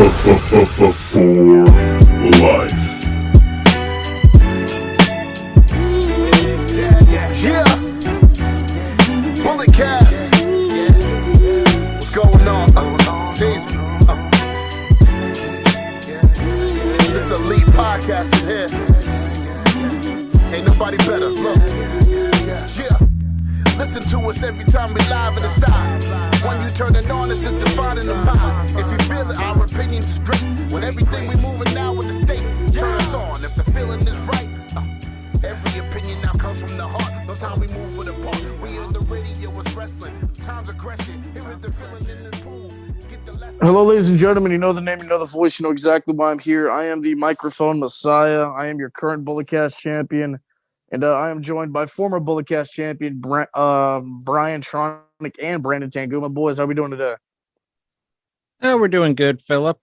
For life. Yeah. Bullet cast. What's going on? Stacy. This elite podcast in here. Ain't nobody better. Look. Yeah. Listen to us every time we live in the side. When you turn it on, it's just defining the mind. If you feel it, our opinions is great. When everything we moving now in the state, turn us on. If the feeling is right, every opinion now comes from the heart. No time we move with a part. We in the radio, it's wrestling. Time's aggression. Here is the feeling in the pool. Get the lesson. Hello, ladies and gentlemen. You know the name, you know the voice, you know exactly why I'm here. I am the microphone messiah. I am your current Bulletcast champion. And I am joined by former Bulletcast champion Brian Tronic and Brandon Tanguma. Boys, how are we doing today? We're doing good, Phillip.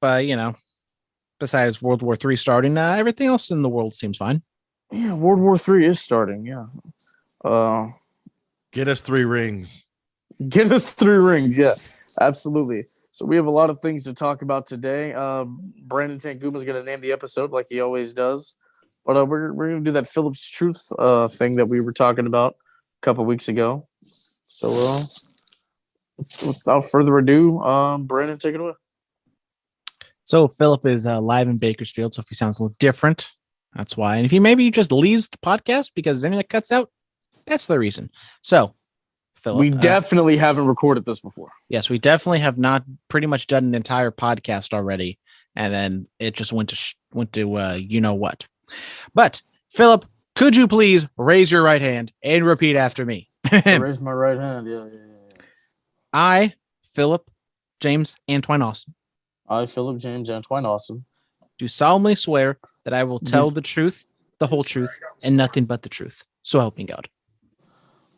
Besides World War III starting, everything else in the world seems fine. Yeah, World War III is starting, yeah. Get us 3 rings. Get us 3 rings, yeah, absolutely. So we have a lot of things to talk about today. Brandon Tanguma is going to name the episode like he always does. But we're going to do that Phillip's Truth thing that we were talking about a couple weeks ago. So without further ado, Brandon, take it away. So Phillip is live in Bakersfield, so if he sounds a little different, that's why. And if he maybe just leaves the podcast because anything that cuts out, that's the reason. So, Phillip, we definitely haven't recorded this before. Yes, we definitely have not pretty much done an entire podcast already, and then it just went to you know what. But Phillip, could you please raise your right hand and repeat after me? Raise my right hand. Yeah. I, Phillip James Antoine Austin. I, Phillip James Antoine Austin. Do solemnly swear that I will tell the truth, the whole truth, and nothing but the truth. So help me God.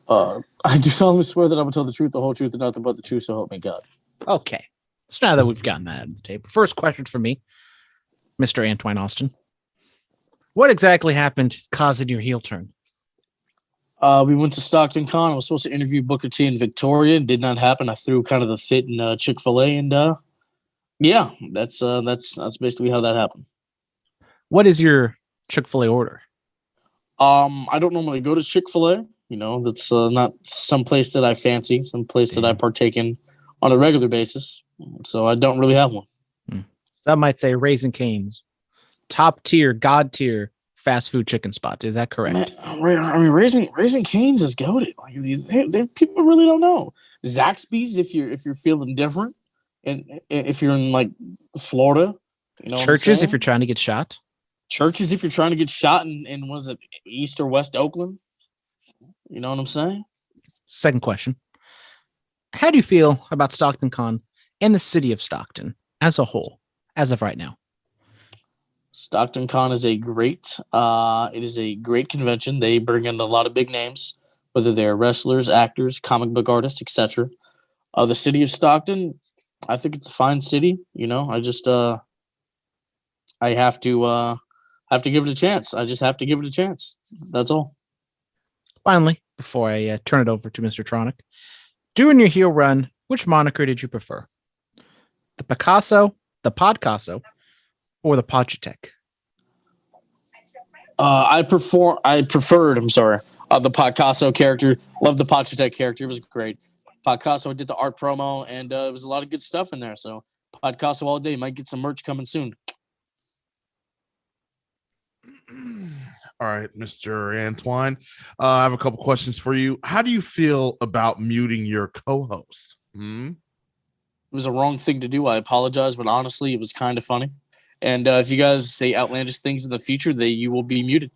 I do solemnly swear that I will tell the truth, the whole truth, and nothing but the truth. So help me God. Okay. So now that we've gotten that on the table, first question for me, Mr. Antoine Austin. What exactly happened causing your heel turn? We went to Stockton Con. I was supposed to interview Booker T and Victoria. It did not happen. I threw kind of the fit in Chick-fil-A, and yeah, that's basically how that happened. What is your Chick-fil-A order? I don't normally go to Chick-fil-A. You know, that's not some place that I fancy, some place that I partake in on a regular basis. So I don't really have one. Some might say Raising Cane's. Top tier, god tier fast food chicken spot. Is that correct? Man, I mean, Raising Cane's is goated. Like people really don't know. Zaxby's, if you're feeling different, and if you're in like Florida, you know. Churches, if you're trying to get shot. Churches, if you're trying to get shot in was it East or West Oakland? You know what I'm saying? Second question: how do you feel about Stockton Con and the city of Stockton as a whole, as of right now? Stockton Con is it is a great convention. They bring in a lot of big names, whether they're wrestlers, actors, comic book artists, etc. The city of Stockton, I think it's a fine city. You know, I just I have to give it a chance. I just have to give it a chance. That's all. Finally, before I turn it over to Mr. Tronic, during your heel run, which moniker did you prefer? The Picasso, the Podcasso, or the Podchatek? I preferred, the Podcasso character. Love the Podchatek character. It was great. Podcasso did the art promo, and it was a lot of good stuff in there. So Podcasso all day. Might get some merch coming soon. All right, Mr. Antoine. I have a couple questions for you. How do you feel about muting your co-host? It was a wrong thing to do. I apologize, but honestly, it was kind of funny. And if you guys say outlandish things in the future, you will be muted.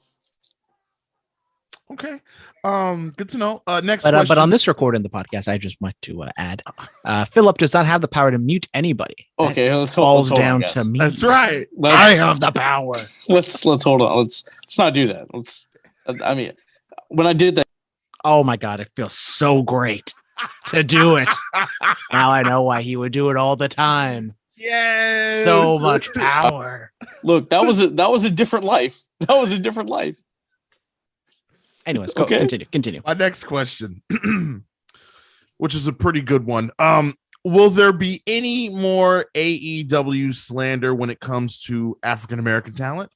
Okay. Good to know. Next question. But on this recording of the podcast, I just want to add, Phillip does not have the power to mute anybody. Okay, let's falls hold down on, to me. That's right. I have the power. Let's hold on. Let's not do that. I mean, when I did that. Oh my God, it feels so great to do it. Now I know why he would do it all the time. Yes. So much power. Look, that was a different life. That was a different life. Anyways, continue. My next question, which is a pretty good one. Will there be any more AEW slander when it comes to African American talent?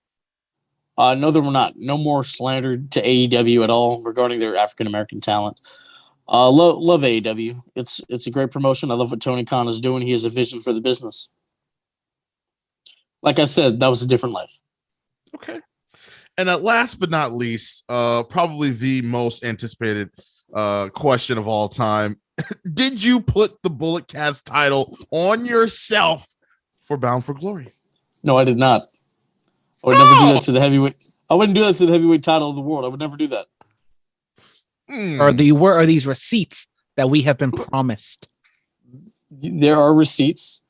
No, there were not. No more slander to AEW at all regarding their African American talent. Love AEW. It's a great promotion. I love what Tony Khan is doing. He has a vision for the business. Like I said, that was a different life. Okay. And last but not least, probably the most anticipated question of all time. Did you put the Bullet Cast title on yourself for Bound for Glory? No, I did not. I would never do that to the heavyweight. I wouldn't do that to the heavyweight title of the world. I would never do that. Are these receipts that we have been promised? There are receipts.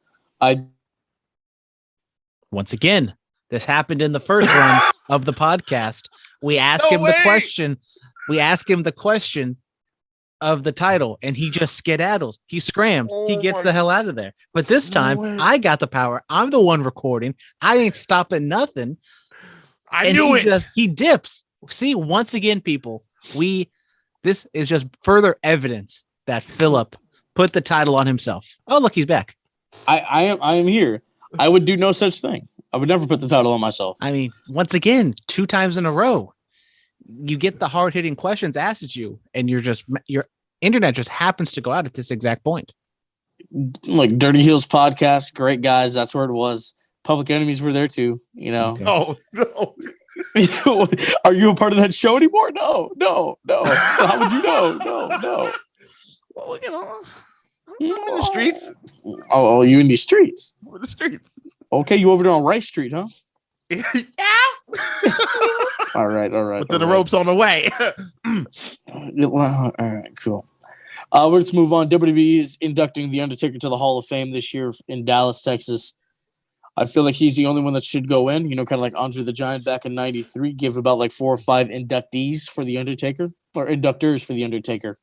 Once again, this happened in the first run of the podcast. We asked him the question. We asked him the question of the title, and he just skedaddles. He scrams. He gets the hell out of there. But this time, I got the power. I'm the one recording. I ain't stopping nothing. I knew it. He dips. See, once again, people, this is just further evidence that Phillip put the title on himself. Oh, look, he's back. I am here. I would do no such thing. I would never put the title on myself. I mean, once again, 2 times in a row, you get the hard-hitting questions asked at you, and your internet just happens to go out at this exact point. Like Dirty Heels podcast, great guys. That's where it was. Public Enemies were there too. You know. Okay. Oh no. Are you a part of that show anymore? No. So how would you know? No. Well, I'm in the streets. Oh, you in the streets? I'm in the streets. Okay, you over there on Rice Street, huh? Yeah. All right. But then the rope's on the way. All right, cool. Let's move on. WWE is inducting The Undertaker to the Hall of Fame this year in Dallas, Texas. I feel like he's the only one that should go in, kind of like Andre the Giant back in 93, give about like 4 or 5 inductees for The Undertaker, or inductors for The Undertaker,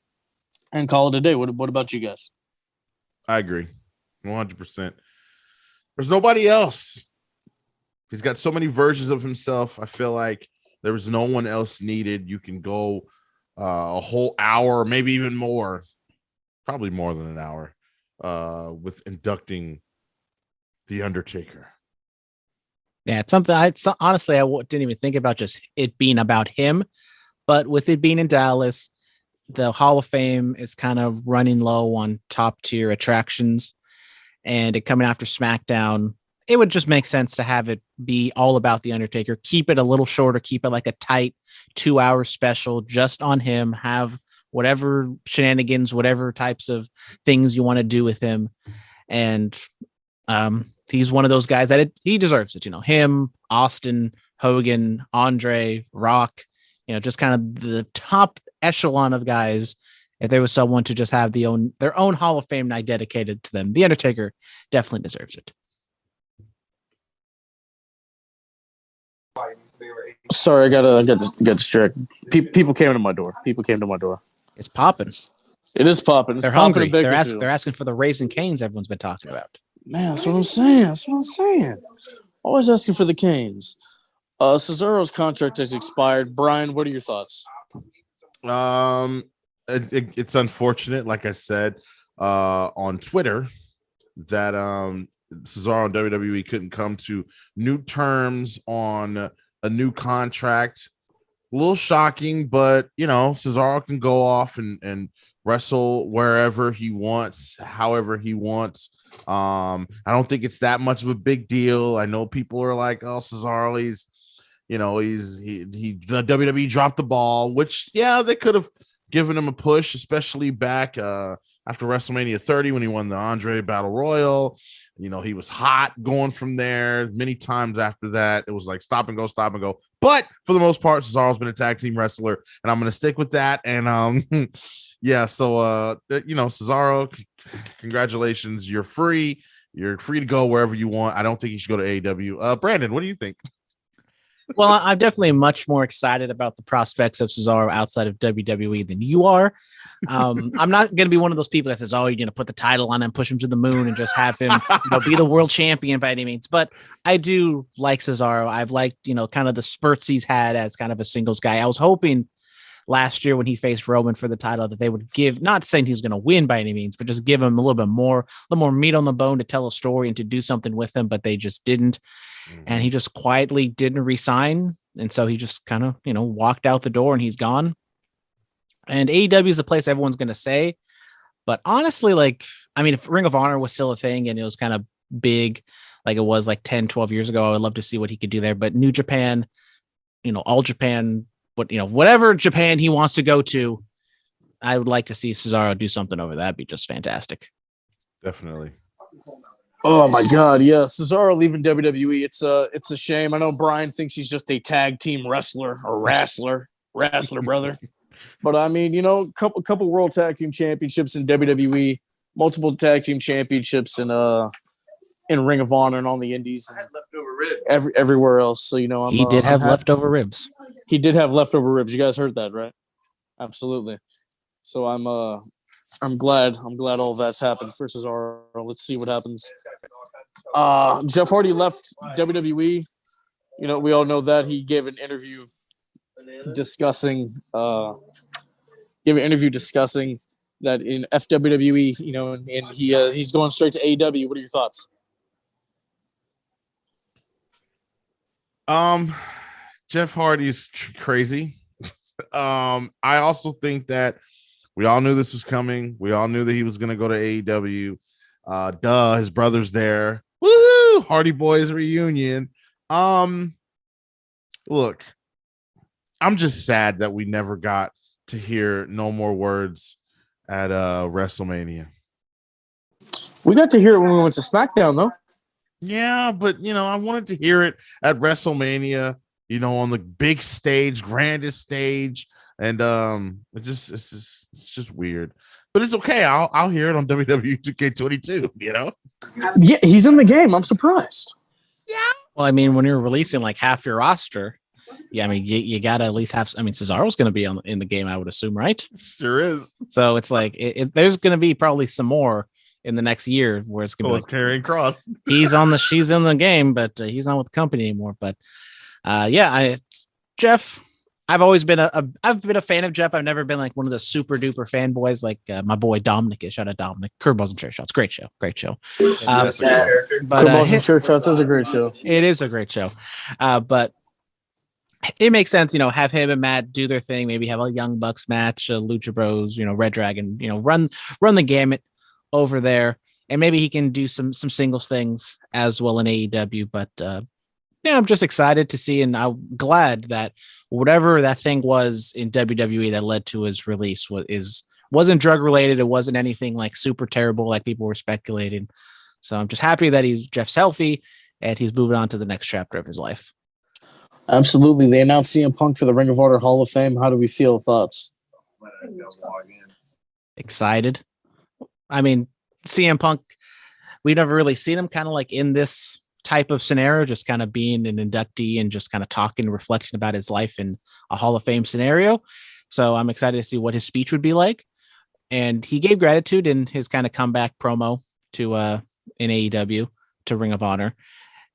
and call it a day. What about you guys? I agree. 100%. There's nobody else. He's got so many versions of himself. I feel like there was no one else needed. You can go a whole hour, maybe even more, probably more than an hour, with inducting The Undertaker. Yeah, it's something honestly, I didn't even think about just it being about him, but with it being in Dallas, the Hall of Fame is kind of running low on top tier attractions, and it coming after Smackdown, it would just make sense to have it be all about The Undertaker. Keep it a little shorter, keep it like a tight 2-hour special just on him, have whatever shenanigans, whatever types of things you want to do with him. And he's one of those guys that he deserves it. Him, Austin, Hogan, Andre, Rock, just kind of the top echelon of guys. If there was someone to just have their own Hall of Fame night dedicated to them, The Undertaker definitely deserves it. Sorry, I got distracted. People came to my door. It's popping. It is popping. They're hungry. They're asking for the Raising Canes everyone's been talking about. Man, that's what I'm saying. Always asking for the Canes. Cesaro's contract has expired. Brian, what are your thoughts? It's unfortunate, like I said on Twitter, that Cesaro and WWE couldn't come to new terms on a new contract. A little shocking, but Cesaro can go off and wrestle wherever he wants, however he wants. I don't think it's that much of a big deal. I know people are like, "Oh, Cesaro, the WWE dropped the ball," which they could have given him a push, especially back after WrestleMania 30 when he won the Andre Battle Royal. He was hot going from there. Many times after that, it was like stop and go. But for the most part, Cesaro's been a tag team wrestler, and I'm going to stick with that. And so Cesaro, congratulations. You're free. You're free to go wherever you want. I don't think you should go to AEW. Brandon, what do you think? Well, I'm definitely much more excited about the prospects of Cesaro outside of WWE than you are. I'm not going to be one of those people that says, "Oh, you're going to put the title on him, push him to the moon, and just have him be the world champion by any means." But I do like Cesaro. I've liked, kind of the spurts he's had as kind of a singles guy. I was hoping, last year when he faced Roman for the title, that they would give, not saying he's going to win by any means, but just give him a little more meat on the bone to tell a story and to do something with him, but they just didn't. And he just quietly didn't resign. And so he just kind of, walked out the door and he's gone. And AEW is a place everyone's going to say, but honestly, if Ring of Honor was still a thing and it was kind of big, like it was like 10, 12 years ago, I would love to see what he could do there. But New Japan, All Japan, whatever Japan he wants to go to, I would like to see Cesaro do something over that. That'd be just fantastic. Definitely. Oh my God, yeah, Cesaro leaving WWE. It's a shame. I know Brian thinks he's just a tag team wrestler or wrestler, brother. But I mean, couple world tag team championships in WWE, multiple tag team championships in Ring of Honor and on the Indies. I had leftover ribs everywhere else. So he did have leftover ribs. He did have leftover ribs. You guys heard that, right? Absolutely. So I'm glad all that's happened for Cesaro. Let's see what happens. Jeff Hardy left WWE. We all know that. He gave an interview discussing that in FWWE, and he's going straight to AEW. What are your thoughts? Jeff Hardy's crazy. I also think that we all knew this was coming. We all knew that he was going to go to AEW. His brother's there. Woohoo! Hardy Boys reunion. Look, I'm just sad that we never got to hear no more words at WrestleMania. We got to hear it when we went to Smackdown, though. Yeah, but I wanted to hear it at WrestleMania, on the big stage, grandest stage, and it's just weird. But it's okay. I'll hear it on WWE 2K22. Yeah, he's in the game. I'm surprised. Yeah. Well, I mean, when you're releasing like half your roster, yeah, I mean, you gotta at least have. I mean, Cesaro's going to be in the game, I would assume, right? Sure is. So it's like there's going to be probably some more in the next year where it's going to be carrying cross. she's in the game, but he's not with the company anymore. But Jeff, I've always been I've been a fan of Jeff. I've never been like one of the super duper fanboys like my boy Dominic is. Shout out Dominic. Curveballs and Chair Shots. Great show. Curveballs and Chair Shots is a great show. It is a great show. But it makes sense, have him and Matt do their thing. Maybe have a Young Bucks match, Lucha Bros, Red Dragon, run the gamut over there. And maybe he can do some singles things as well in AEW. But I'm just excited to see, and I'm glad that whatever that thing was in WWE that led to his release wasn't drug related. It wasn't anything like super terrible like people were speculating. So I'm just happy that Jeff's healthy and he's moving on to the next chapter of his life. Absolutely. They announced CM Punk for the Ring of Honor Hall of Fame. How do we feel? Thoughts? Excited. I mean, CM Punk, we've never really seen him kind of like in this type of scenario, just kind of being an inductee and just kind of talking, reflecting about his life in a Hall of Fame scenario. So I'm excited to see what his speech would be like. And he gave gratitude in his kind of comeback promo to in AEW to Ring of Honor.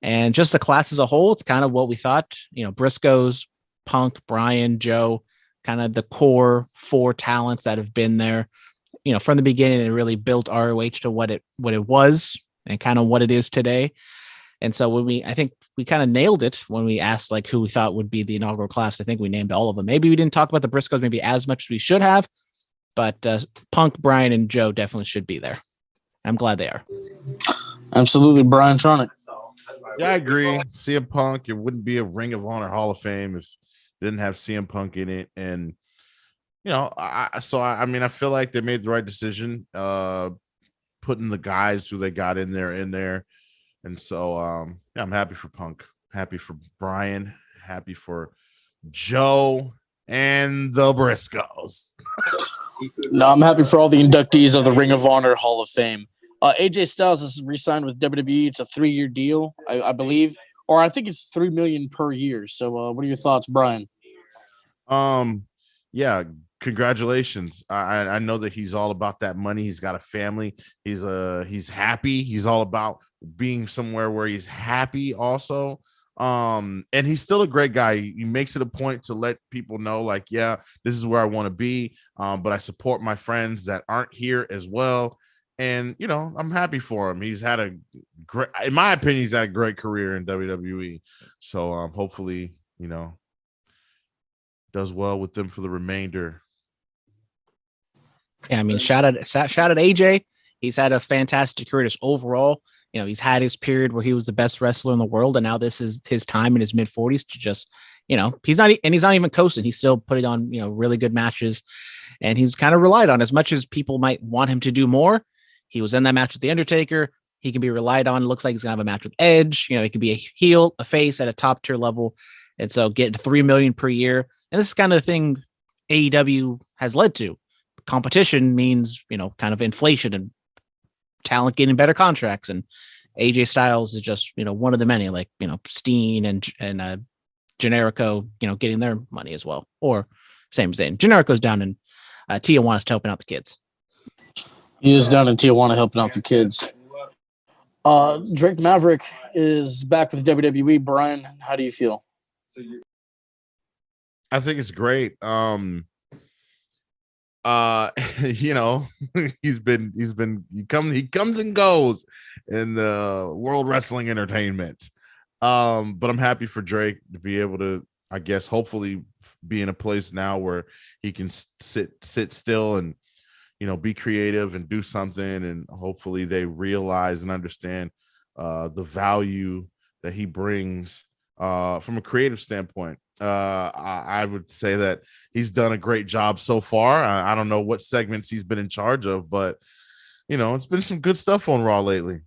And just the class as a whole, it's kind of what we thought, Briscoes, Punk, Bryan, Joe, kind of the core 4 talents that have been there, from the beginning and really built ROH to what it was and kind of what it is today. And so I think we kind of nailed it when we asked like who we thought would be the inaugural class. I think we named all of them. Maybe we didn't talk about the Briscoes maybe as much as we should have, but Punk, Bryan, and Joe definitely should be there. I'm glad they are. Absolutely. Brian Tronic. Yeah, I agree. CM Punk, it wouldn't be a Ring of Honor Hall of Fame if it didn't have CM Punk in it. And, I feel like they made the right decision, putting the guys who they got in there. And so, I'm happy for Punk, happy for Bryan, happy for Joe and the Briscoes. No, I'm happy for all the inductees of the Ring of Honor Hall of Fame. AJ Styles has re-signed with WWE. It's a 3-year deal, I believe, or I think it's $3 million per year. So, what are your thoughts, Brian? Yeah, congratulations. I know that he's all about that money. He's got a family. He's happy. He's all about being somewhere where he's happy. Also, And he's still a great guy. He makes it a point to let people know, like, yeah, this is where I want to be. But I support my friends that aren't here as well. And, you know, I'm happy for him. He's had a great, in my opinion, he's had a great career in WWE. So hopefully, you know, does well with them for the remainder. Yeah, I mean, shout out AJ. He's had a fantastic career just overall. You know, he's had his period where he was the best wrestler in the world, and now this is his time in his mid-40s to just, you know, he's not even coasting. He's still putting on, you know, really good matches, and he's kind of relied on as much as people might want him to do more. He was in that match with the Undertaker. He can be relied on. It looks like he's gonna have a match with Edge. You know, he could be a heel, a face at a top tier level, and so getting to $3 million per year. And this is kind of the thing AEW has led to. Competition means, you know, kind of inflation and talent getting better contracts, and AJ Styles is just, you know, one of the many, like, you know, Steen and Generico, you know, getting their money as well. Or same as saying Generico's down in Tijuana helping out the kids. He is down in Tijuana helping out the kids. Drake Maverick is back with WWE. Brian, how do you feel? I think it's great. You know, he comes and goes in the World Wrestling Entertainment. But I'm happy for Drake to be able to, I guess, hopefully be in a place now where he can sit still and, you know, be creative and do something. And hopefully they realize and understand the value that he brings from a creative standpoint. I would say that he's done a great job so far. I don't know what segments he's been in charge of, but, you know, it's been some good stuff on Raw lately.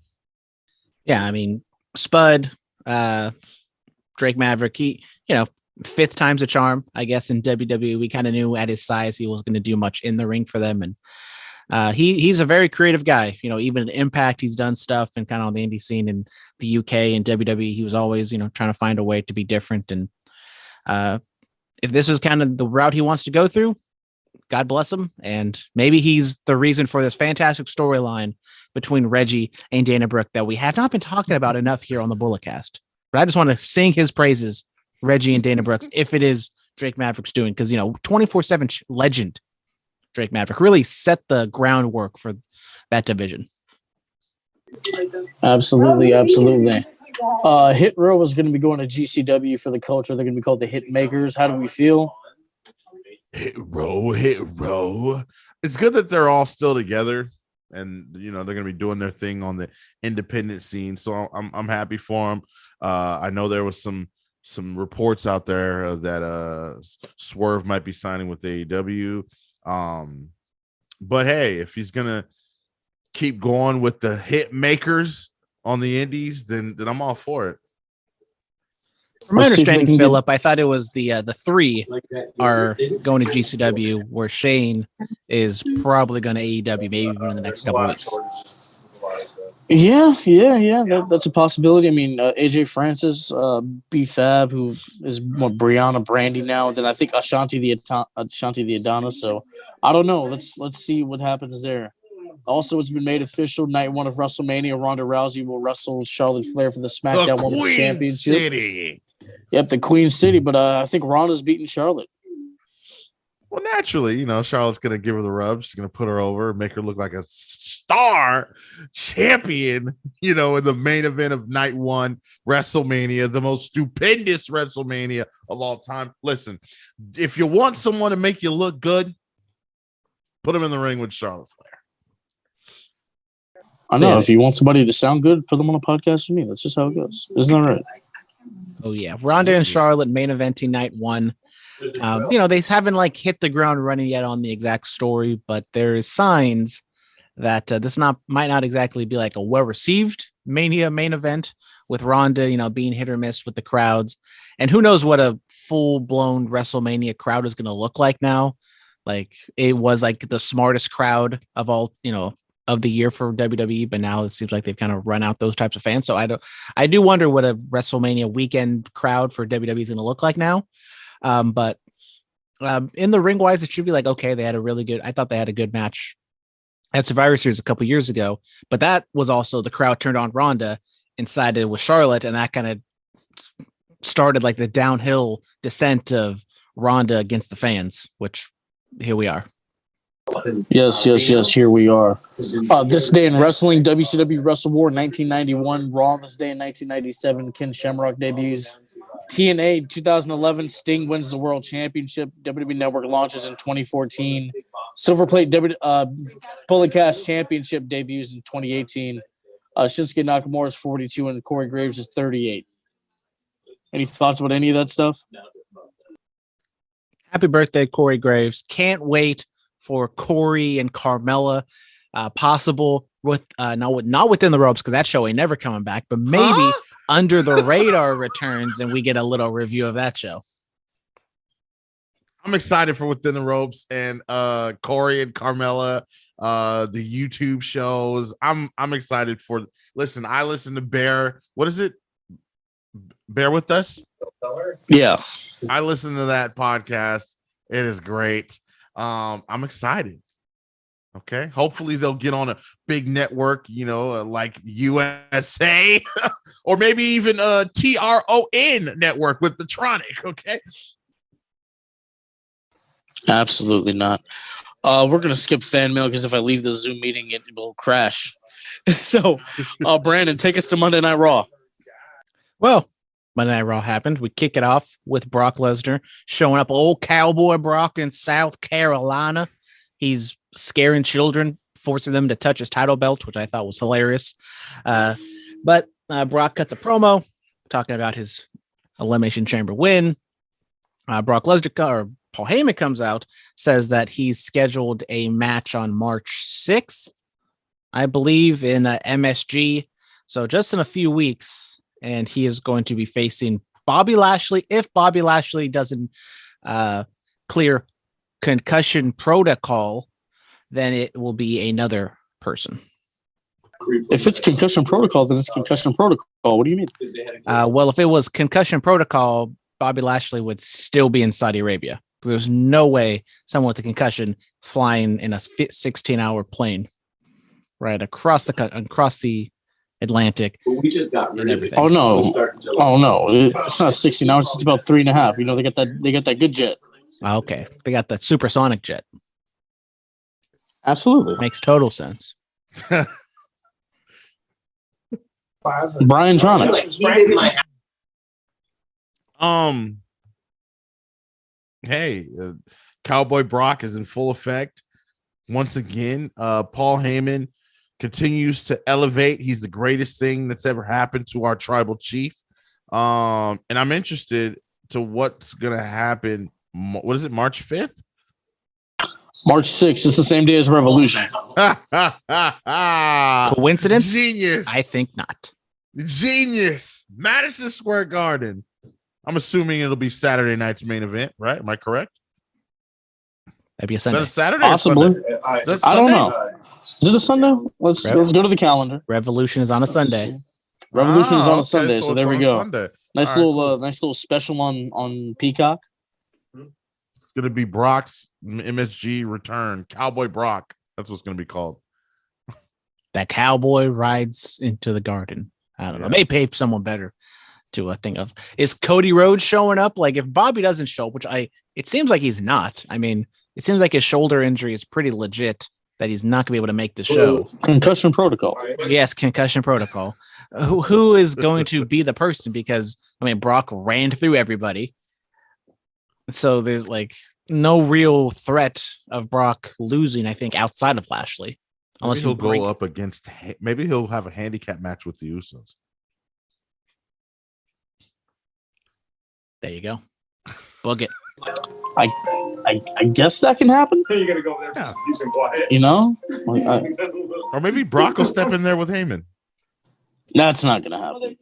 Yeah, I mean, Spud, Drake Maverick, he, you know, 5th time's a charm, I guess, in WWE. We kind of knew at his size he was going to do much in the ring for them. And he's a very creative guy. You know, even in Impact, he's done stuff and kind of on the indie scene in the UK and WWE. He was always, you know, trying to find a way to be different. And if this is kind of the route he wants to go through, God bless him. And maybe he's the reason for this fantastic storyline between Reggie and Dana Brooke that we have not been talking about enough here on the Bulletcast. But I just want to sing his praises, Reggie and Dana Brooks, if it is Drake Maverick's doing, because, you know, 24/7 legend Drake Maverick really set the groundwork for that division. Absolutely. Hit Row is going to be going to GCW for the culture. They're going to be called the Hit Makers. How do we feel? Hit Row. It's good that they're all still together, and, you know, they're going to be doing their thing on the independent scene. So I'm happy for them. I know there was some reports out there that Swerve might be signing with AEW. But hey, if he's gonna keep going with the Hit Makers on the indies, then I'm all for it. From my understanding, Phillip, I thought it was the 3 are going to GCW, where Shane is probably going to AEW, maybe even in the next couple of weeks. Yeah. That's a possibility. I mean, AJ Francis, B-Fab, who is more Brianna Brandy now. Then I think Ashanti the Adonis. So I don't know. Let's see what happens there. Also, it's been made official. Night 1 of WrestleMania, Ronda Rousey will wrestle Charlotte Flair for the SmackDown Women's Championship. City. Yep, the Queen City. But I think Ronda's beating Charlotte. Well, naturally, you know, Charlotte's going to give her the rub. She's going to put her over, make her look like a star champion, you know, in the main event of Night 1 WrestleMania, the most stupendous WrestleMania of all time. Listen, if you want someone to make you look good, put them in the ring with Charlotte Flair. I know. If you want somebody to sound good, put them on a podcast with me. That's just how it goes. Isn't that right? Oh, yeah. Ronda and Charlotte main eventing Night 1. You know, they haven't like hit the ground running yet on the exact story, but there is signs that this might not exactly be like a well-received Mania main event, with Ronda, you know, being hit or miss with the crowds. And who knows what a full-blown WrestleMania crowd is going to look like now. Like, it was like the smartest crowd of all, you know, of the year for WWE, but now it seems like they've kind of run out those types of fans. So I do wonder what a WrestleMania weekend crowd for WWE is going to look like now. But in the ring wise, it should be like, okay, I thought they had a good match at Survivor Series a couple years ago, but that was also the crowd turned on Ronda and sided with Charlotte, and that kind of started like the downhill descent of Ronda against the fans, which here we are. Yes, here we are. This day in wrestling, WCW Wrestle War 1991, Raw this day in 1997, Ken Shamrock debuts. TNA 2011, Sting wins the World Championship. WWE Network launches in 2014. Silver Plate Bullet Cast Championship debuts in 2018. Shinsuke Nakamura is 42 and Corey Graves is 38. Any thoughts about any of that stuff? Happy birthday, Corey Graves. Can't wait for Corey and Carmella, possible with not within the ropes, because that show ain't never coming back, but maybe under the radar returns and we get a little review of that show. I'm excited for Within the Ropes and Corey and Carmella, the YouTube shows. I'm excited for. Listen, I listen to Bear. What is it? Bear With Us? Yeah. I listen to that podcast. It is great. I'm excited. Okay. Hopefully they'll get on a big network, like USA or maybe even a TRON network with the Tronic. Okay. Absolutely not. We're going to skip fan mail because if I leave the Zoom meeting, it will crash. So, Brandon, take us to Monday Night Raw. Well, Monday Night Raw happened. We kick it off with Brock Lesnar showing up, old cowboy Brock in South Carolina. He's scaring children, forcing them to touch his title belt, which I thought was hilarious. But Brock cuts a promo talking about his Elimination Chamber win. Brock Lesnar or Paul Heyman comes out, says that he's scheduled a match on March 6th, I believe, in MSG. So just in a few weeks, and he is going to be facing Bobby Lashley. If Bobby Lashley doesn't clear concussion protocol, then it will be another person. If it's concussion protocol, then it's concussion protocol. What do you mean? Well, if it was concussion protocol, Bobby Lashley would still be in Saudi Arabia. There's no way someone with a concussion flying in a 16-hour plane right across the Atlantic. We just got rid of it. Oh no! It's not 16 hours. It's about 3.5. They got that good jet. Okay, they got that supersonic jet. Absolutely, makes total sense. Brian Tronic. Hey, Cowboy Brock is in full effect once again. Paul Heyman continues to elevate. He's the greatest thing that's ever happened to our tribal chief. And I'm interested to what's gonna happen. What is it? March 5th? March 6th. It's the same day as Revolution. Coincidence? Genius. I think not. Genius. Madison Square Garden. I'm assuming it'll be Saturday night's main event, right? Am I correct? That'd be a Sunday. Is that a Saturday? Possibly. I don't know. Is it a Sunday? Let's go to the calendar. Revolution is on a Sunday. Revolution is on a okay, Sunday, so there we go. Sunday. Nice All little, right, nice little special on Peacock. It's gonna be Brock's MSG return. Cowboy Brock. That's what's gonna be called. That cowboy rides into the garden. I don't know. May pay someone better to think of. Is Cody Rhodes showing up? Like, if Bobby doesn't show up, it seems like he's not. I mean, it seems like his shoulder injury is pretty legit, that he's not gonna be able to make the show. Concussion protocol. Yes, concussion protocol. Who is going to be the person? Because I mean, Brock ran through everybody, so there's like no real threat of Brock losing. I think outside of Lashley, unless he'll go up against. Maybe he'll have a handicap match with the Usos. There you go. Book it. I guess that can happen. You gotta go there. Yeah. He's quiet. Or maybe Brock will step in there with Heyman. That's not going to happen.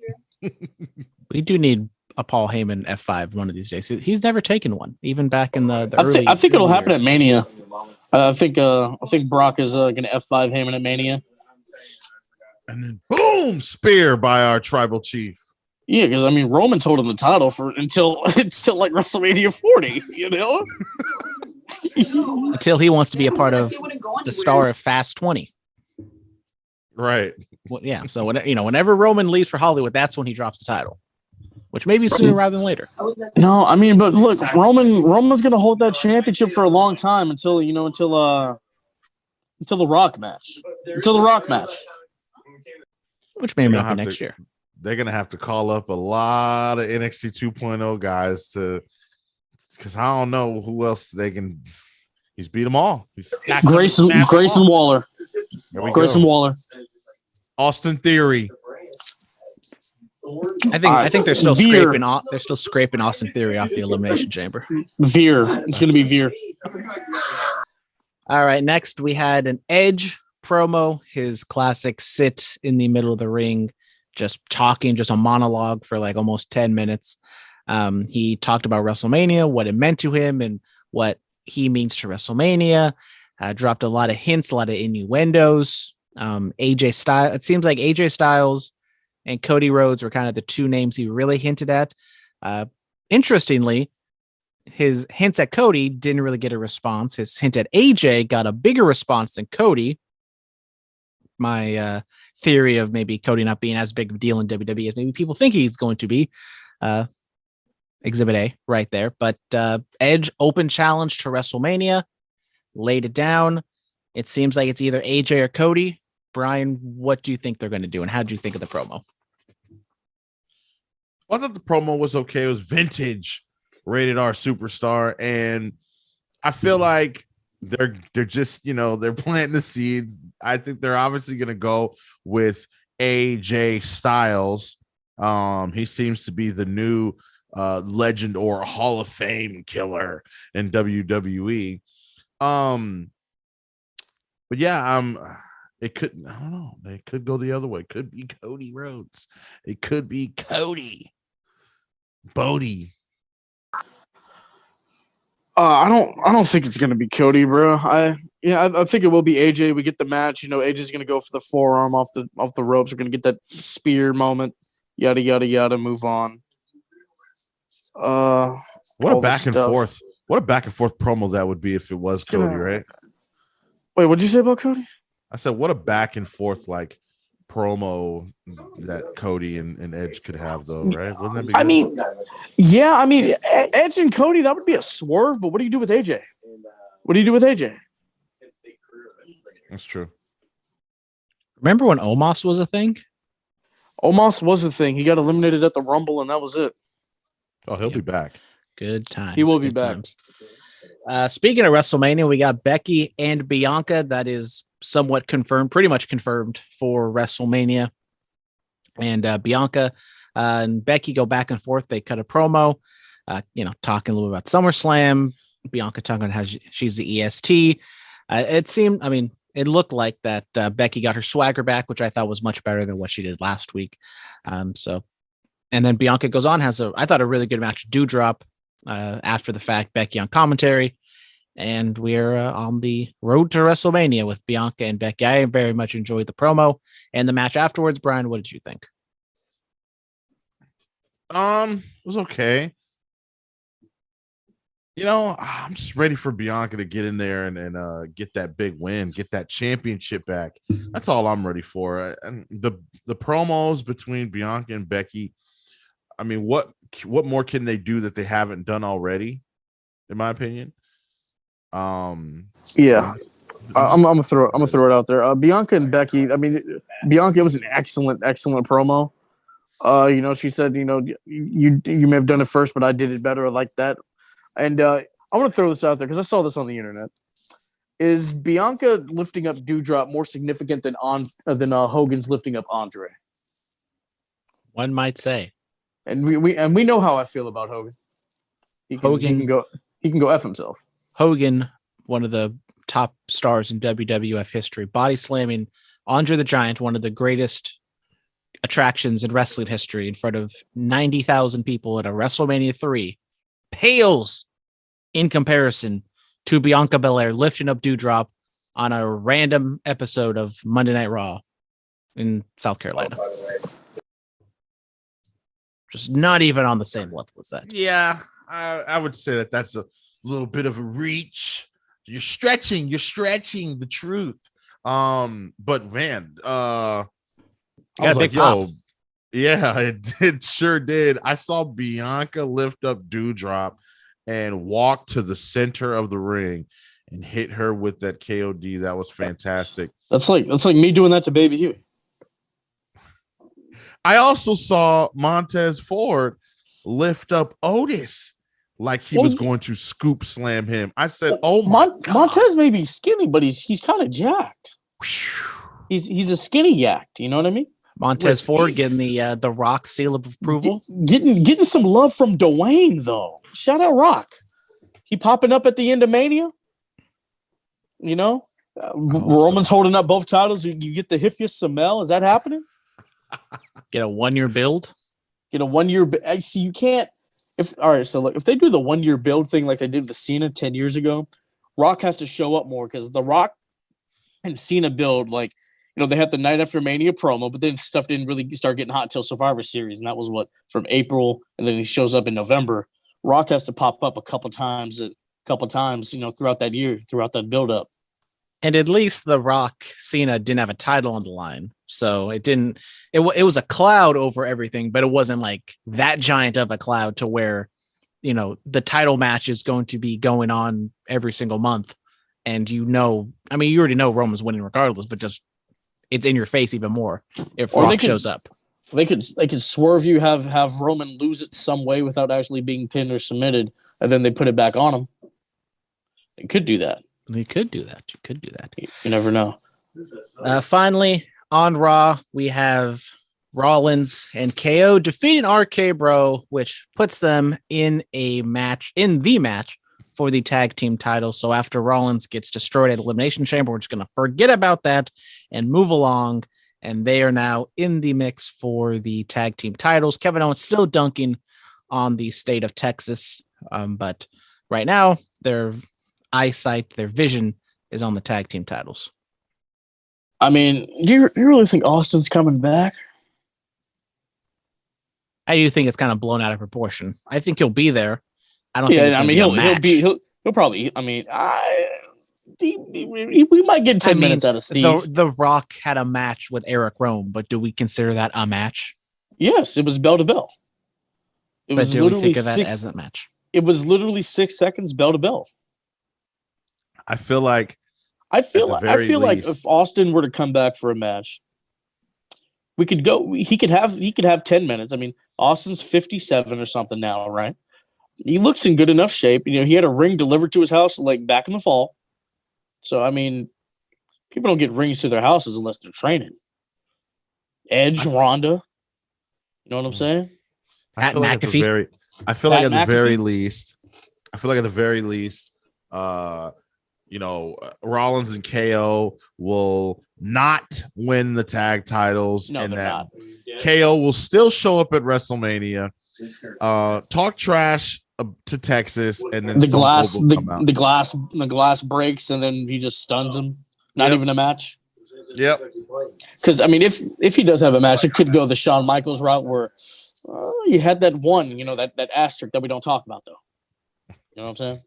We do need a Paul Heyman F5 one of these days. He's never taken one, even back in the early. I think it'll happen at Mania. I think Brock is going to F5 Heyman at Mania. And then boom, spear by our tribal chief. Yeah, because I mean Roman's holding the title until like WrestleMania 40, until he wants to be a part of the star of Fast 20. Right. Well, yeah. So whenever Roman leaves for Hollywood, that's when he drops the title. which may be sooner rather than later. No, I mean, but look, Roman's gonna hold that championship for a long time until the Rock match. Until the Rock match. Which may happen next year. They're gonna have to call up a lot of NXT 2.0 guys because I don't know who else they can. He's beat them all. Grayson Waller. Grayson Waller. Austin Theory. I think they're still scraping. They're still scraping Austin Theory off the Elimination Chamber. Veer. It's going to be Veer. All right. Next, we had an Edge promo. His classic sit in the middle of the ring, just talking, just a monologue for like almost 10 minutes. He talked about WrestleMania, what it meant to him, and what he means to WrestleMania. Dropped a lot of hints, a lot of innuendos. AJ Styles. It seems like AJ Styles and Cody Rhodes were kind of the two names he really hinted at. Interestingly, his hints at Cody didn't really get a response. His hint at AJ got a bigger response than Cody. My theory of maybe Cody not being as big of a deal in WWE as maybe people think he's going to be. Exhibit A right there. But Edge open challenge to WrestleMania. Laid it down. It seems like it's either AJ or Cody. Brian, what do you think they're going to do? And how do you think of the promo? I thought the promo was okay. It was vintage rated R superstar. And I feel like they're just, they're planting the seeds. I think they're obviously going to go with AJ Styles. He seems to be the new legend or Hall of Fame killer in WWE. But yeah, it could, I don't know, they could go the other way. It could be Cody Rhodes. It could be Cody Bodie. I don't think it's gonna be Cody, bro. I think it will be AJ. We get the match. AJ's gonna go for the forearm off the ropes. We're gonna get that spear moment. Yada yada yada. Move on. What a back and forth. What a back and forth promo that would be if it was Cody, right? Wait, what'd you say about Cody? I said, what a back and forth like promo that Cody and Edge could have, though, right? Wouldn't that be good? Edge and Cody, that would be a swerve, but what do you do with AJ? What do you do with AJ? That's true. Remember when Omos was a thing? Omos was a thing. He got eliminated at the Rumble, and that was it. Oh, he'll be back. Good times. He will be back. Speaking of WrestleMania, we got Becky and Bianca. That is somewhat confirmed, pretty much confirmed for WrestleMania. And Bianca and Becky go back and forth. They cut a promo, talking a little about SummerSlam. Bianca talking about how she's the EST. It looked like that Becky got her swagger back, which I thought was much better than what she did last week. And then Bianca goes on, has I thought a really good match. Doudrop after the fact, Becky on commentary. And we're on the road to WrestleMania with Bianca and Becky. I very much enjoyed the promo and the match afterwards. Brian, what did you think? It was okay. I'm just ready for Bianca to get in there and get that big win, get that championship back. That's all I'm ready for. And the promos between Bianca and Becky, I mean, what more can they do that they haven't done already, in my opinion? I'm gonna throw it out there. Bianca and Becky. I mean, Bianca was an excellent promo. She said, you may have done it first, but I did it better. I like that. And I want to throw this out there because I saw this on the internet. Is Bianca lifting up Doudrop more significant than Hogan's lifting up Andre? One might say. And we know how I feel about Hogan. He can go F himself. Hogan, one of the top stars in WWF history, body slamming Andre the Giant, one of the greatest attractions in wrestling history, in front of 90,000 people at a WrestleMania 3, pales in comparison to Bianca Belair lifting up Doudrop on a random episode of Monday Night Raw in South Carolina. Just not even on the same level as that. Yeah, I would say that's a little bit of a reach. You're stretching the truth. But man, I was like, yo, Yeah, it sure did. I saw Bianca lift up Dewdrop and walk to the center of the ring and hit her with that KOD. That was fantastic. That's like me doing that to Baby Huey. I also saw Montez Ford lift up Otis like he was going to scoop slam him. I said, "Oh my God." Montez may be skinny, but he's kind of jacked. He's a skinny yacked. You know what I mean? Montez Ford getting the Rock seal of approval. Getting some love from Dwayne though. Shout out Rock. He popping up at the end of Mania. You know, Roman's holding up both titles. You get the Hippias Samel. Is that happening? Get a 1-year build. Get a 1-year. I see. You can't. All right. So look, if they do the 1-year build thing like they did with Cena 10 years ago, Rock has to show up more because the Rock and Cena build, like, you know, they had the night after Mania promo, but then stuff didn't really start getting hot until Survivor Series, and that was from April, and then he shows up in November. Rock has to pop up a couple times, you know, throughout that year, throughout that build up. And at least the Rock Cena didn't have a title on the line. So it was a cloud over everything, but it wasn't like that giant of a cloud to where, you know, the title match is going to be going on every single month. And you already know Roman's winning regardless, but just it's in your face even more if Rock shows up. They could swerve you, have Roman lose it some way without actually being pinned or submitted, and then they put it back on him. They could do that. You could do that. You never know. Finally, on Raw, we have Rollins and KO defeating RK Bro, which puts them in the match for the tag team title. So after Rollins gets destroyed at Elimination Chamber, we're just going to forget about that and move along. And they are now in the mix for the tag team titles. Kevin Owens still dunking on the state of Texas. But right now, their vision is on the tag team titles. I mean, do you really think Austin's coming back? I do think it's kind of blown out of proportion. I think he'll be there. I don't think he'll probably. I mean, we might get 10 minutes out of Steve. The Rock had a match with Eric Rowan, but do we consider that a match? Yes, it was bell to bell. We think of that as a match? It was literally 6 seconds bell to bell. I feel like if Austin were to come back for a match, we could go. He could have 10 minutes. I mean, Austin's 57 or something now, right? He looks in good enough shape. You know, he had a ring delivered to his house like back in the fall. So I mean, people don't get rings to their houses unless they're training. Edge, Ronda, you know what I'm saying? I feel like at the very least, you know, Rollins and KO will not win the tag titles, and that KO will still show up at WrestleMania, talk trash to Texas, and then the glass breaks, and then he just stuns him. Not even a match. Yep. Because I mean, if he does have a match, it could go the Shawn Michaels route, where you had that one, you know, that asterisk that we don't talk about though. You know what I'm saying?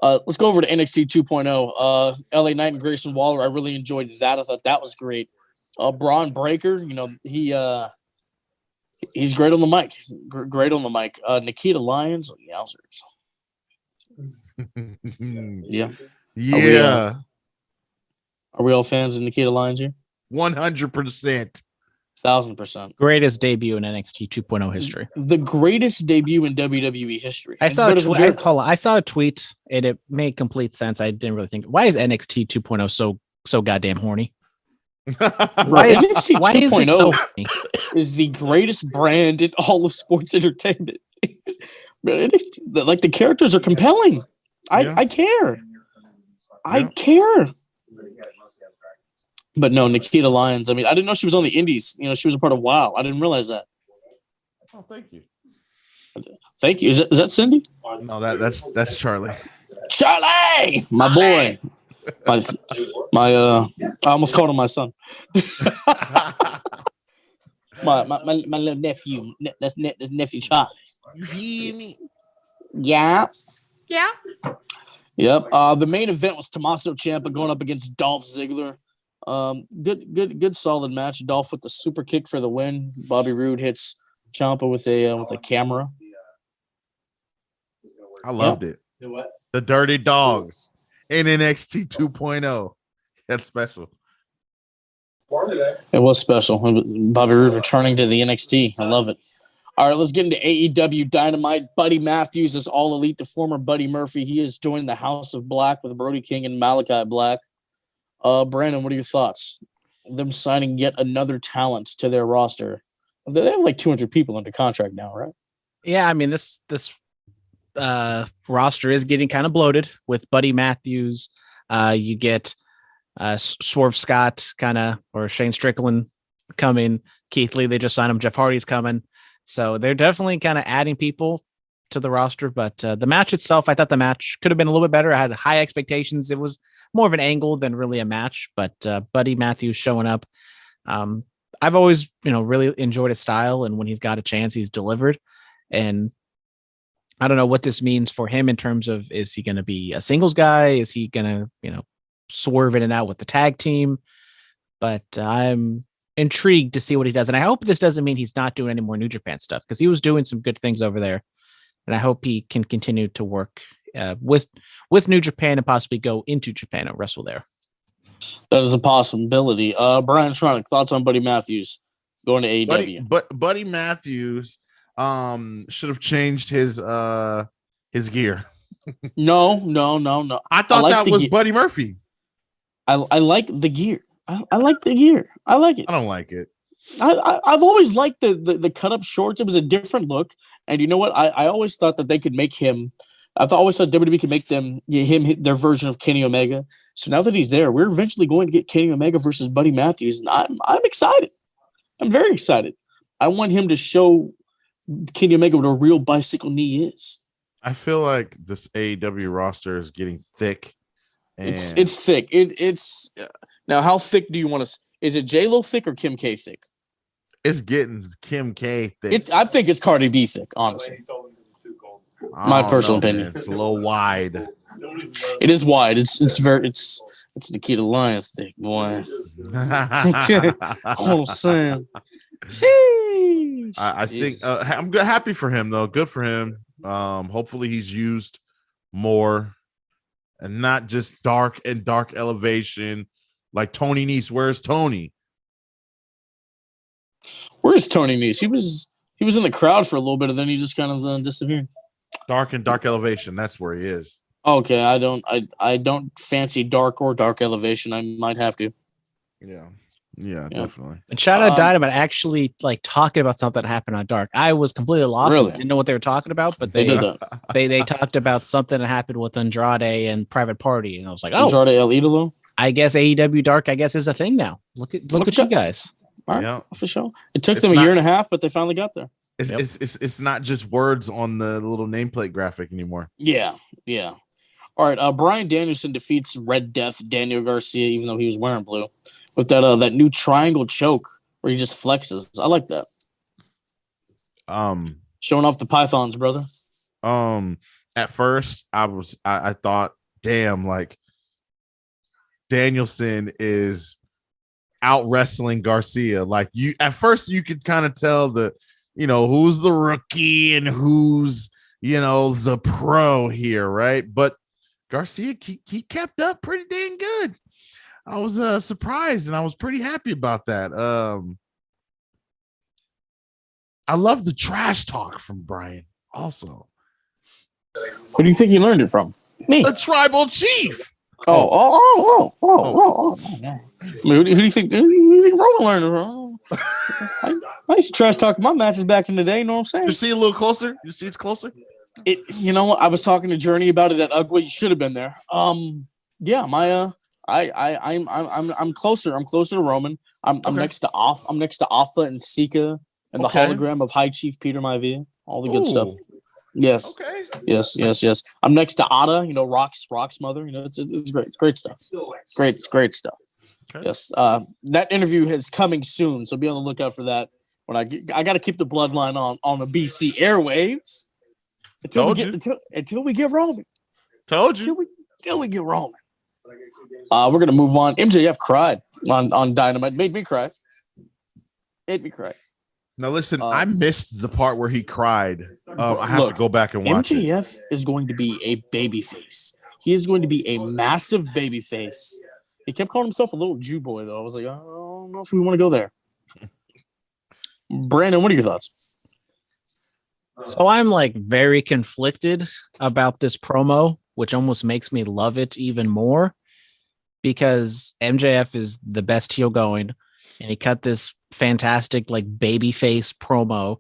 Let's go over to NXT 2.0. LA Knight and Grayson Waller. I really enjoyed that. I thought that was great. Braun Breaker, you know, he's great on the mic. Great on the mic. Nikita Lyons, yowzers. Yeah. Yeah. Are we all fans of Nikita Lyons here? 100%. 1,000%. Greatest debut in NXT 2.0 history. The greatest debut in WWE history. I saw a tweet and it made complete sense. I didn't really think. Why is NXT 2.0 so goddamn horny? NXT 2.0 is the greatest brand in all of sports entertainment. Like the characters are compelling. I care. I care. But no, Nikita Lyons. I mean, I didn't know she was on the Indies. You know, she was a part of WoW. I didn't realize that. Oh, thank you. Thank you. Is that Cindy? No, that's Charlie. Charlie, my boy. I almost called him my son. my little nephew. That's nephew Charlie. You hear me? Yeah. Yeah. Yep. The main event was Tommaso Ciampa going up against Dolph Ziggler. Good solid match. Dolph with the super kick for the win. Bobby Roode hits Ciampa with a camera. I loved it. The Dirty Dogs in NXT 2.0. That's special. It was special. Bobby Roode returning to the NXT. I love it. All right, let's get into AEW Dynamite. Buddy Matthews is All Elite to former Buddy Murphy. He is joining the House of Black with Brody King and Malachi Black. Brandon, what are your thoughts? Them signing yet another talent to their roster. They have like 200 people under contract now, right? Yeah, I mean this roster is getting kind of bloated with Buddy Matthews. You get Swerve Scott or Shane Strickland coming. Keith Lee, they just signed him. Jeff Hardy's coming. So they're definitely kind of adding people to the roster. But the match itself, I thought the match could have been a little bit better. I had high expectations. It was more of an angle than really a match. But Buddy Matthews showing up. I've always, really enjoyed his style. And when he's got a chance, he's delivered. And I don't know what this means for him in terms of, is he going to be a singles guy? Is he going to, swerve in and out with the tag team? But I'm intrigued to see what he does. And I hope this doesn't mean he's not doing any more New Japan stuff, because he was doing some good things over there. And I hope he can continue to work with New Japan and possibly go into Japan and wrestle there. That is a possibility. Brian Tronic, thoughts on Buddy Matthews going to AEW? Buddy Matthews should have changed his gear. No. I thought that was Buddy Murphy. I like the gear. I like the gear. I like it. I don't like it. I've always liked the cut up shorts. It was a different look, and you know what? I always thought that they could make him. Always thought WWE could make him their version of Kenny Omega. So now that he's there, we're eventually going to get Kenny Omega versus Buddy Matthews, and I'm excited. I'm very excited. I want him to show Kenny Omega what a real bicycle knee is. I feel like this AEW roster is getting thick. And it's thick. It's now. How thick do you want to? Is it J-Lo thick or Kim K thick? It's getting Kim K thick. I think it's Cardi B thick. Honestly, my personal opinion. Man. It's a little wide. It is wide. It's Nikita Lyons thick, boy. Oh, Sam. I think I'm happy for him though. Good for him. Hopefully he's used more and not just dark elevation like Tony Nese. Where's Tony? Where's Tony Nese? He was in the crowd for a little bit and then he just kind of disappeared. Dark elevation. That's where he is. Okay, I don't fancy dark elevation. I might have to. Yeah, definitely. And shout out Dynamite actually talking about something that happened on Dark. I was completely lost. Really? Didn't know what they were talking about, but they did that. they talked about something that happened with Andrade and Private Party, and I was like, oh, Andrade El Idolo. I guess AEW Dark, is a thing now. Look at you guys. All right, for sure. It took them a year and a half, but they finally got there. It's not just words on the little nameplate graphic anymore. Yeah. All right, Bryan Danielson defeats Red Death Daniel Garcia, even though he was wearing blue, with that new triangle choke where he just flexes. I like that. Showing off the pythons, brother. At first I thought, damn, Danielson is out wrestling Garcia. At first you could kind of tell who's the rookie and who's the pro here, right? But Garcia, he kept up pretty dang good. I was surprised and I was pretty happy about that. I love the trash talk from Brian also. Who do you think he learned it from? Me. The tribal chief. Oh. Who do you think Roman learned it from? I used to trash talk my matches back in the day, you know what I'm saying? You see a little closer? You see it's closer? You know what? I was talking to Journey about it at Ugly. You should have been there. Yeah, my I'm closer. I'm closer to Roman. I'm next to Off. I'm next to Alpha and Sika and the hologram of High Chief Peter Maivia. All the good stuff. Yes. Okay. Yes. I'm next to Ada. Rock's mother. It's great. It's great stuff. It's great stuff. Okay. Yes. That interview is coming soon, so be on the lookout for that. When I got to keep the bloodline on the BC airwaves until we get Roman. Told you. Until we get Roman. We're gonna move on. MJF cried on Dynamite. Made me cry. Now listen, I missed the part where he cried. I have to go back and watch it. MJF is going to be a babyface. He is going to be a massive babyface. He kept calling himself a little Jew boy, though. I was like, I don't know if we want to go there. Brandon, what are your thoughts? So I'm like very conflicted about this promo, which almost makes me love it even more because MJF is the best heel going, and he cut this fantastic like babyface promo,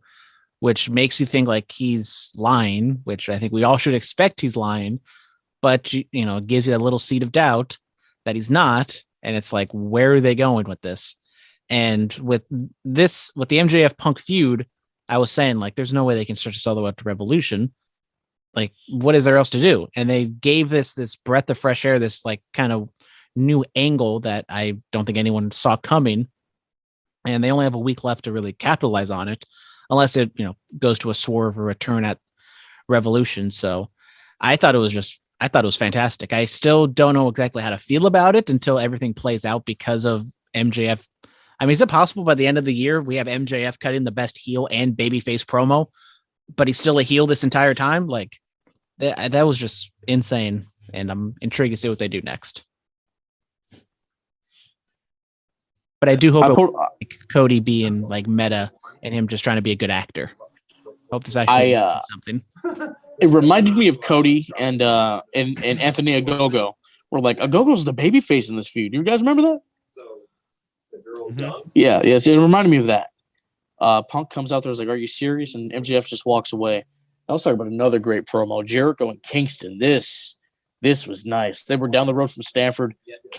which makes you think like he's lying, which I think we all should expect he's lying, but you know, it gives you that little seed of doubt that he's not, and it's like, where are they going with this? And with the MJF Punk feud, I was saying like, there's no way they can stretch this all the way up to Revolution. Like, what is there else to do? And they gave this breath of fresh air, this like kind of new angle that I don't think anyone saw coming. And they only have a week left to really capitalize on it, unless it, you know, goes to a swerve or a turn at Revolution. So I thought it was fantastic. I still don't know exactly how to feel about it until everything plays out because of MJF. I mean, is it possible by the end of the year we have MJF cutting the best heel and babyface promo, but he's still a heel this entire time? Like that was just insane, and I'm intrigued to see what they do next. But I do hope like Cody being like meta and him just trying to be a good actor. Hope this actually something. It reminded me of Cody and Anthony Ogogo. We're like, Ogogo's the babyface in this feud. You guys remember that? Yeah. So it reminded me of that. Punk comes out there, was like, "Are you serious?" And MJF just walks away. I was talking about another great promo, Jericho and Kingston. This was nice. They were down the road from Stanford.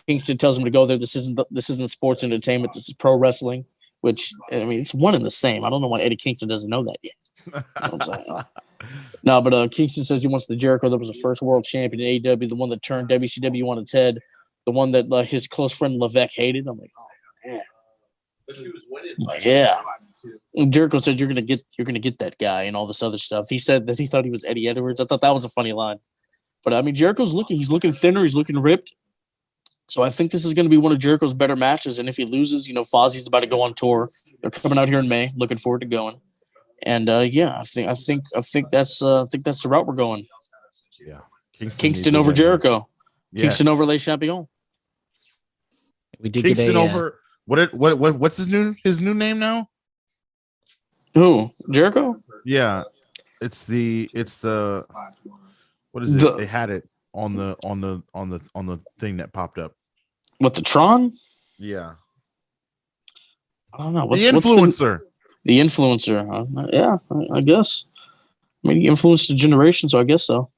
Kingston tells him to go there. This isn't sports entertainment. This is pro wrestling. Which, I mean, it's one and the same. I don't know why Eddie Kingston doesn't know that yet. You know what I'm saying? No, but Kingston says he wants the Jericho that was the first world champion in AEW, the one that turned WCW on its head, the one that his close friend Levesque hated. I'm like, oh man, yeah. And Jericho said you're gonna get that guy and all this other stuff. He said that he thought he was Eddie Edwards. I thought that was a funny line. But I mean, Jericho's looking thinner. He's looking ripped. So I think this is going to be one of Jericho's better matches. And if he loses, you know, Fozzie's about to go on tour. They're coming out here in May. Looking forward to going. And yeah, I think that's the route we're going. Yeah, Kingston over Jericho. Yes. Kingston over Le Champion. We did Kingston over what's his new name now? Who? Jericho? Yeah, it's the what is it? They had it on the thing that popped up. What, the Tron? Yeah. I don't know. The influencer. The influencer. Yeah, I guess. I mean, he influenced the generation, so I guess so.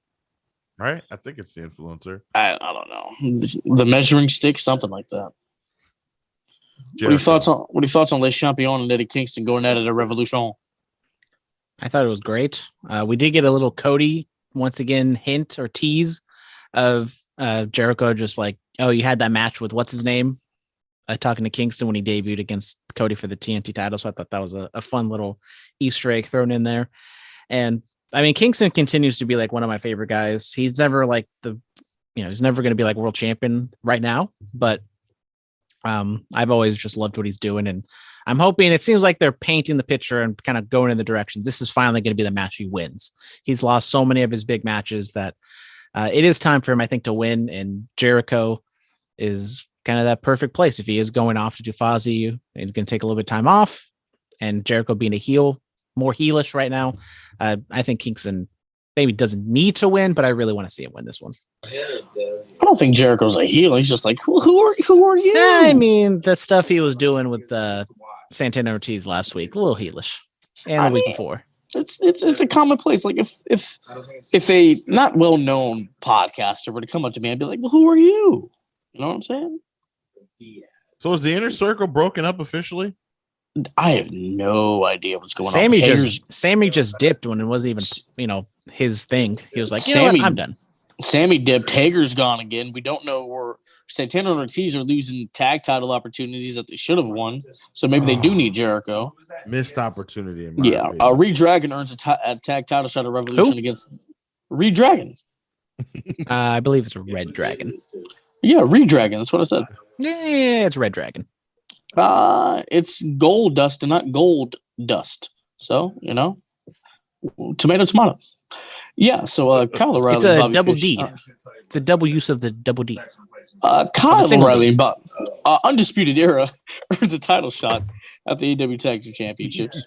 Right? I think it's the influencer. I don't know. The measuring stick, something like that. Jericho. What are your thoughts on Le Champion and Eddie Kingston going at it at Revolution? I thought it was great. We did get a little Cody once again hint or tease of Jericho just like, oh, you had that match with what's his name? Talking to Kingston when he debuted against Cody for the TNT title. So I thought that was a fun little Easter egg thrown in there. And I mean, Kingston continues to be like one of my favorite guys. He's never like he's never going to be like world champion right now, but I've always just loved what he's doing. And I'm hoping, it seems like they're painting the picture and kind of going in the direction. This is finally going to be the match he wins. He's lost so many of his big matches that it is time for him, I think, to win. And Jericho is kind of that perfect place. If he is going off to do Fozzy, he's going to take a little bit of time off, and Jericho being a heel, more heelish right now. I think Kingston maybe doesn't need to win, but I really want to see him win this one. I don't think Jericho's a heel. He's just like, who are you? I mean, the stuff he was doing with Santana Ortiz last week, a little heelish, and the week before. It's a commonplace. Like if a not well known podcaster were to come up to me, I'd be like, well, who are you? You know what I'm saying? So is the inner circle broken up officially? I have no idea what's going on. Sammy just dipped when it wasn't even, his thing. He was like, I'm done. Sammy dipped. Hager's gone again. We don't know where Santana and Ortiz are losing tag title opportunities that they should have won. So maybe they do need Jericho. Missed opportunity. Reed Dragon earns a tag title shot at Revolution against Reed Dragon. I believe it's a Red Dragon. Yeah, Redragon. That's what I said. Yeah, it's Red Dragon. It's gold dust and not gold dust. So, tomato, tomato. Yeah, so Kyle O'Reilly. It's a Bobby double Fish, D. It's a double use of the double D. Kyle O'Reilly, Undisputed Era, earns a title shot at the AEW Tag Team Championships.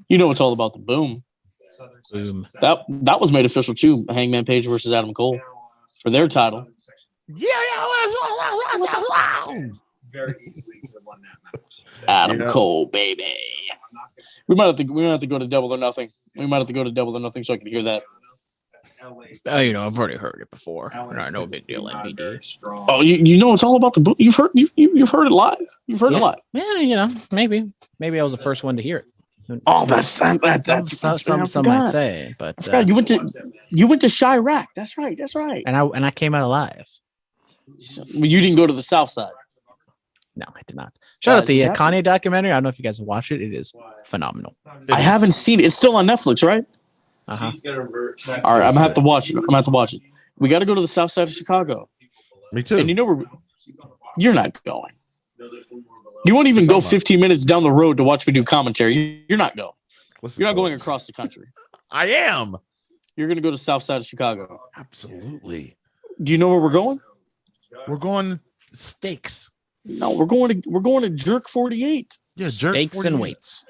You know it's all about the boom. Boom. That was made official too. Hangman Page versus Adam Cole for their title. Very easily could have won that match. Adam Cole, baby. We might have to go to Double or Nothing. We might have to go to Double or Nothing so I can hear that. I've already heard it before. No big deal, NBD. Oh, you know it's all about the boom. You've heard it live. You've heard it live. Yeah, maybe I was the first one to hear it. Oh, that's some might say, but you went to Chirac. That's right. And I came out alive. You didn't go to the South Side. No, I did not. Shout out the Kanye documentary. I don't know if you guys have watched it. It is phenomenal. I haven't seen it. It's still on Netflix, right? Uh-huh. All right, I'm gonna have to watch it. We got to go to the South Side of Chicago. Me too. And you're not going. You won't even go 15 minutes down the road to watch me do commentary. You're not going. You're not going across the country. I am. You're going to go to South Side of Chicago. Absolutely. Do you know where we're going? We're going steaks. No, we're going to Jerk 48. Yeah, Jerk Steaks 48. and weights.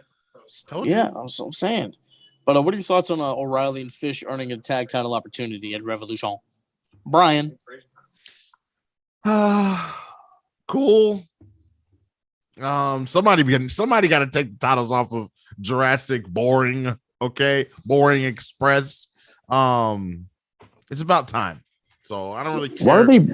Yeah, that's what I'm saying. But what are your thoughts on O'Reilly and Fish earning a tag title opportunity at Revolution? Brian. Cool. Somebody got to take the titles off of Jurassic Boring. Okay, Boring Express. It's about time. So I don't really care. Why are they?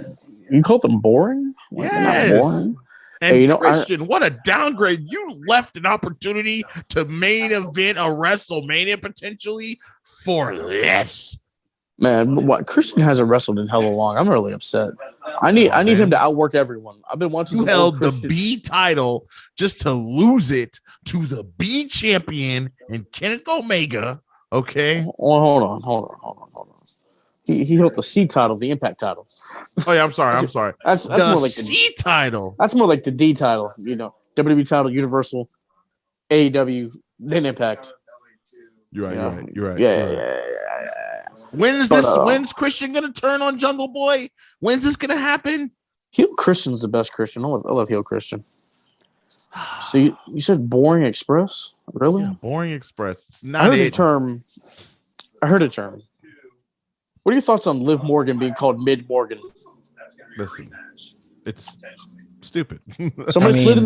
You call them boring? Yes. Boring? And hey, Christian, what a downgrade. You left an opportunity to main event a WrestleMania potentially for this. Man, what Christian hasn't wrestled in hella long. I'm really upset. I need him to outwork everyone. I've been watching. You held the B title just to lose it to the B champion and Kenneth Omega. Okay. Hold on. He held the C title, the Impact title. Oh yeah, I'm sorry. That's more like the C title. That's more like the D title. WWE title, Universal, AEW, then Impact. You're right. Yeah. When's Christian gonna turn on Jungle Boy? When's this gonna happen? Heel Christian's the best Christian. I love Heel Christian. So you said Boring Express? Really? Yeah, Boring Express. It's not. I heard a term. What are your thoughts on Liv Morgan being called Mid Morgan? Listen, it's stupid. Somebody slid in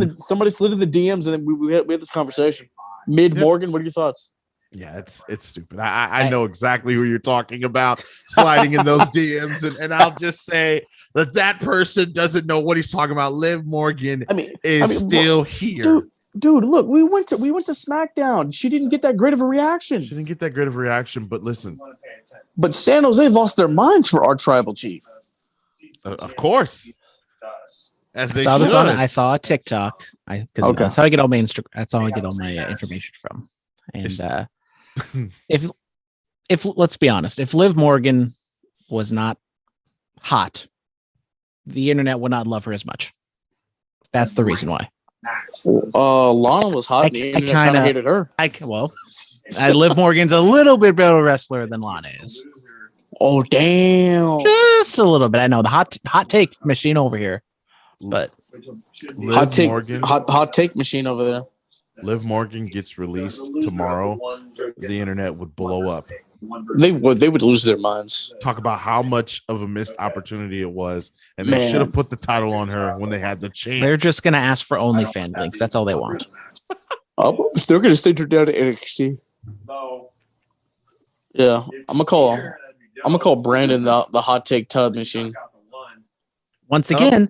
the DMs and then we had this conversation. Mid Morgan, what are your thoughts? Yeah, it's stupid. I know exactly who you're talking about sliding in those DMs, and I'll just say that person doesn't know what he's talking about. Liv Morgan is still here. Dude, look, we went to Smackdown. She didn't get that great of a reaction. But listen. But San Jose lost their minds for our tribal chief. Of course. As they I saw a TikTok. That's how I get all my that's how I get all my information from. And if let's be honest, if Liv Morgan was not hot, the internet would not love her as much. That's the reason why. Lana was hot. And the internet kind of hated her. Liv Morgan's a little bit better wrestler than Lana is. Oh damn! Just a little bit. I know the hot take machine over here, but hot take machine over there. Liv Morgan gets released tomorrow, the internet would blow up. They would lose their minds. Talk about how much of a missed opportunity it was, and they should have put the title on her when they had the chance. They're just gonna ask for OnlyFans links. That's all they want. They're gonna send her down to NXT. Yeah, I'm gonna call Brandon the hot take tub machine. Once again,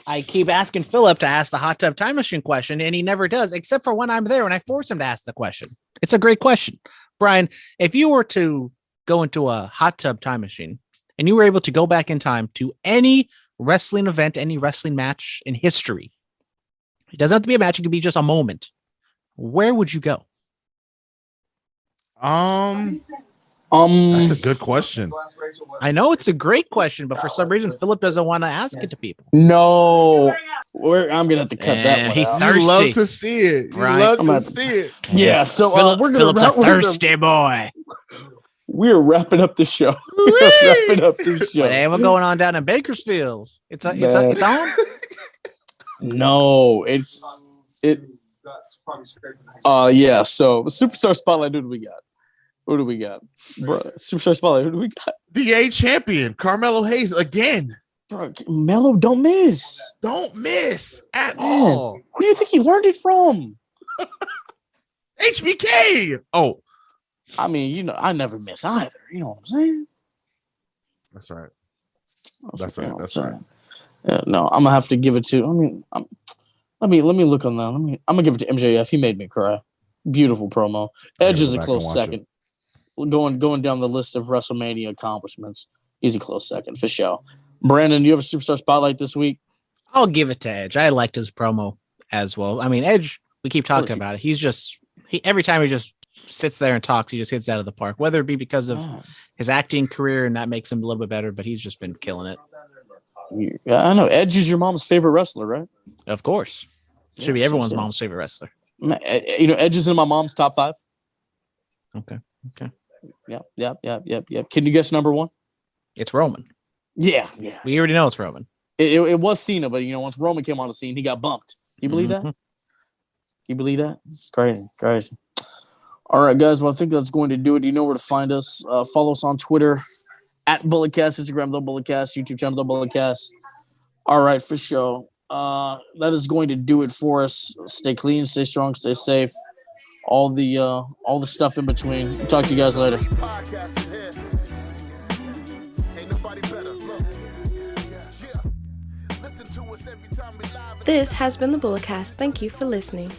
I keep asking Phillip to ask the hot tub time machine question, and he never does, except for when I'm there and I force him to ask the question. It's a great question. Brian, if you were to go into a hot tub time machine and you were able to go back in time to any wrestling event, any wrestling match in history, it doesn't have to be a match, it could be just a moment. Where would you go? That's a good question. I know it's a great question, but for some reason, Phillip doesn't want to ask it to people. No, I'm gonna have to cut that one He out. thirsty. You love to see it. You Right. love I'm to at- see it. Yeah, so Phillip's a thirsty boy. We're wrapping up the show. We're wrapping up the show. But hey, we're going on down in Bakersfield. It's on. No, it. Yeah. So Superstar Spotlight. Who do we got? Bro, Superstar Spotlight. Who do we got? The A champion, Carmelo Hayes again. Bro, Melo, don't miss. Don't miss at Man, all. who do you think he learned it from? HBK. Oh, I mean, I never miss either. You know what I'm saying? that's right. That's right. what I'm That's saying. right. Yeah, no, I'm gonna have to give it to. Let me look on that. I'm gonna give it to MJF. He made me cry. Beautiful promo. Edge is a close second. Going down the list of WrestleMania accomplishments, he's a close second for sure. Brandon, do you have a Superstar Spotlight this week? I'll give it to Edge. I liked his promo as well. I mean, Edge, we keep talking about it. Every time he just sits there and talks, he just hits out of the park, whether it be because of his acting career and that makes him a little bit better, but he's just been killing it. Yeah, I know. Edge is your mom's favorite wrestler, right? Of course. Should be everyone's mom's favorite wrestler. Edge is in my mom's top 5. Okay. Yep. Can you guess number 1? It's Roman. Yeah. We already know it's Roman. It was Cena, but once Roman came on the scene, he got bumped. Do you believe that? You believe that? It's crazy. All right, guys. Well, I think that's going to do it. You know where to find us. Follow us on Twitter at Bulletcast, Instagram The Bulletcast, YouTube channel The Bulletcast. All right, for sure. That is going to do it for us. Stay clean, stay strong, stay safe. All the stuff in between. We'll talk to you guys later. This has been the Bulletcast. Thank you for listening.